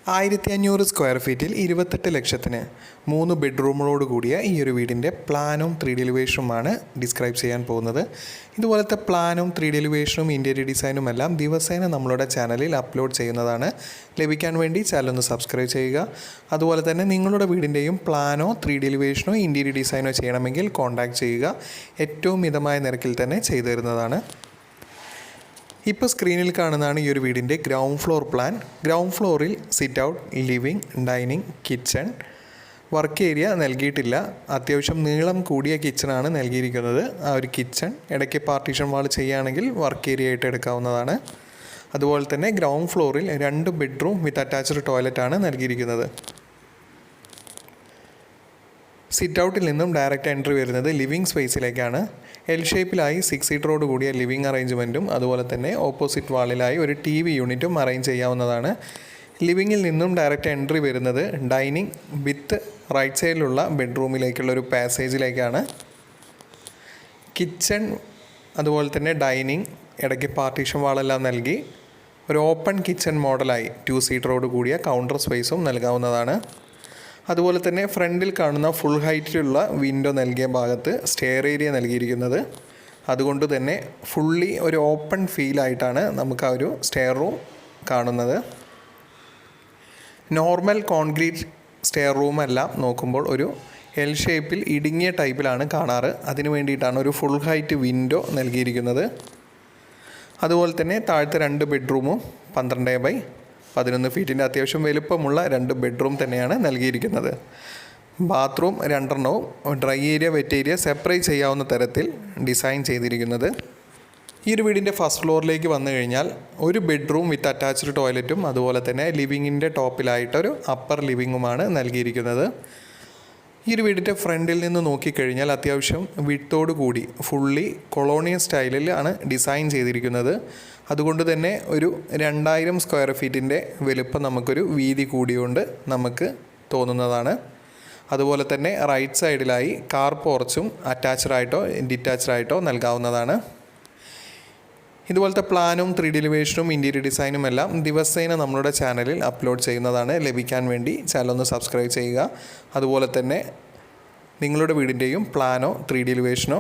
1500 square ഫീറ്റിൽ 28 ലക്ഷത്തിന് 3 ബെഡ്റൂമുകളോട് കൂടിയ ഈ ഒരു വീടിൻ്റെ പ്ലാനും 3D എലിവേഷനുമാണ് ഡിസ്ക്രൈബ് ചെയ്യാൻ പോകുന്നത്. ഇതുപോലത്തെ പ്ലാനും 3D എലിവേഷനും ഇൻറ്റീരിയർ ഡിസൈനും എല്ലാം ദിവസേന നമ്മളുടെ ചാനലിൽ അപ്ലോഡ് ചെയ്യുന്നതാണ്. ലഭിക്കാൻ വേണ്ടി ചാനൽ ഒന്ന് സബ്സ്ക്രൈബ് ചെയ്യുക. അതുപോലെ തന്നെ നിങ്ങളുടെ വീടിൻ്റെയും പ്ലാനോ 3D എലിവേഷനോ ഇൻറ്റീരിയർ ഡിസൈനോ ചെയ്യണമെങ്കിൽ കോൺടാക്റ്റ് ചെയ്യുക. ഏറ്റവും മിതമായ നിരക്കിൽ തന്നെ ചെയ്തു തരുന്നതാണ്. ഇപ്പോൾ സ്ക്രീനിൽ കാണുന്നതാണ് ഈ ഒരു വീടിൻ്റെ ഗ്രൗണ്ട് ഫ്ലോർ പ്ലാൻ. ഗ്രൗണ്ട് ഫ്ലോറിൽ sit out, living, dining, kitchen, work area നൽകിയിട്ടില്ല. അത്യാവശ്യം നീളം കൂടിയ കിച്ചണാണ് നൽകിയിരിക്കുന്നത്. ആ ഒരു കിച്ചൺ ഇടയ്ക്ക് പാർട്ടീഷൻ വാൾ ചെയ്യുകയാണെങ്കിൽ വർക്ക് ഏരിയ ആയിട്ട് എടുക്കാവുന്നതാണ്. അതുപോലെ തന്നെ ഗ്രൗണ്ട് ഫ്ലോറിൽ 2 ബെഡ്റൂം വിത്ത് അറ്റാച്ച്ഡ് ടോയ്ലറ്റാണ് നൽകിയിരിക്കുന്നത്. സിറ്റ് ഔട്ടിൽ നിന്നും ഡയറക്റ്റ് എൻട്രി വരുന്നത് ലിവിങ് സ്പേസിലേക്കാണ്. എൽ ഷേപ്പിലായി 6 സീറ്ററോട് കൂടിയ ലിവിങ് അറേഞ്ച്മെൻറ്റും അതുപോലെ തന്നെ ഓപ്പോസിറ്റ് വാളിലായി ഒരു TV യൂണിറ്റും അറേഞ്ച് ചെയ്യാവുന്നതാണ്. ലിവിങ്ങിൽ നിന്നും ഡയറക്റ്റ് എൻട്രി വരുന്നത് ഡൈനിങ് വിത്ത് റൈറ്റ് സൈഡിലുള്ള ബെഡ്റൂമിലേക്കുള്ള ഒരു പാസേജിലേക്കാണ്. കിച്ചൺ അതുപോലെ തന്നെ ഡൈനിങ് ഇടയ്ക്ക് പാർട്ടീഷൻ വാളെല്ലാം നൽകി ഒരു ഓപ്പൺ കിച്ചൺ മോഡലായി 2 സീറ്ററോട് കൂടിയ കൗണ്ടർ സ്പേസും നൽകാവുന്നതാണ്. അതുപോലെ തന്നെ ഫ്രണ്ടിൽ കാണുന്ന ഫുൾ ഹൈറ്റിലുള്ള വിൻഡോ നൽകിയ ഭാഗത്ത് സ്റ്റെയർ ഏരിയ നൽകിയിരിക്കുന്നത്. അതുകൊണ്ട് തന്നെ ഫുള്ളി ഒരു ഓപ്പൺ ഫീലായിട്ടാണ് നമുക്ക് ആ ഒരു സ്റ്റെയർ റൂം കാണുന്നത്. നോർമൽ കോൺക്രീറ്റ് സ്റ്റെയർ റൂമെല്ലാം നോക്കുമ്പോൾ ഒരു എൽ ഷേപ്പിൽ ഇടുങ്ങിയ ടൈപ്പിലാണ് കാണാറ്. അതിന് വേണ്ടിയിട്ടാണ് ഒരു ഫുൾ ഹൈറ്റ് വിൻഡോ നൽകിയിരിക്കുന്നത്. അതുപോലെ തന്നെ താഴത്തെ 2 ബെഡ്റൂമും 12x11 ഫീറ്റിൻ്റെ അത്യാവശ്യം വലുപ്പമുള്ള 2 ബെഡ്റൂം തന്നെയാണ് നൽകിയിരിക്കുന്നത്. Bathroom 2 dry area, wet area separate ചെയ്യാവുന്ന തരത്തിൽ ഡിസൈൻ ചെയ്തിരിക്കുന്നത്. ഈ ഒരു വീടിൻ്റെ ഫസ്റ്റ് ഫ്ലോറിലേക്ക് വന്നു കഴിഞ്ഞാൽ ഒരു ബെഡ്റൂം വിത്ത് അറ്റാച്ച്ഡ് ടോയ്ലറ്റും അതുപോലെ തന്നെ ലിവിങ്ങിൻ്റെ ടോപ്പിലായിട്ടൊരു അപ്പർ ലിവിങ്ങുമാണ് നൽകിയിരിക്കുന്നത്. ഈ ഒരു വീടിൻ്റെ ഫ്രണ്ടിൽ നിന്ന് നോക്കിക്കഴിഞ്ഞാൽ അത്യാവശ്യം വിഡ്ത്തോടു കൂടി ഫുള്ളി കൊളോണിയൽ സ്റ്റൈലിലാണ് ഡിസൈൻ ചെയ്തിരിക്കുന്നത്. അതുകൊണ്ട് തന്നെ ഒരു 2000 സ്ക്വയർ ഫീറ്റിൻ്റെ വലുപ്പം നമുക്കൊരു വീതി കൂടിയുകൊണ്ട് നമുക്ക് തോന്നുന്നതാണ്. അതുപോലെ തന്നെ റൈറ്റ് സൈഡിലായി കാർ പോർച്ചും അറ്റാച്ച്ഡായിട്ടോ ഡിറ്റാച്ച്ഡായിട്ടോ നൽകാവുന്നതാണ്. ഇതുപോലത്തെ പ്ലാനും 3D എലിവേഷനും ഇൻറ്റീരിയർ ഡിസൈനും എല്ലാം ദിവസേന നമ്മളുടെ ചാനലിൽ അപ്ലോഡ് ചെയ്യുന്നതാണ്. ലഭിക്കാൻ വേണ്ടി ചാനൽ ഒന്ന് സബ്സ്ക്രൈബ് ചെയ്യുക. അതുപോലെ തന്നെ നിങ്ങളുടെ വീടിൻ്റെയും പ്ലാനോ 3D എലിവേഷനോ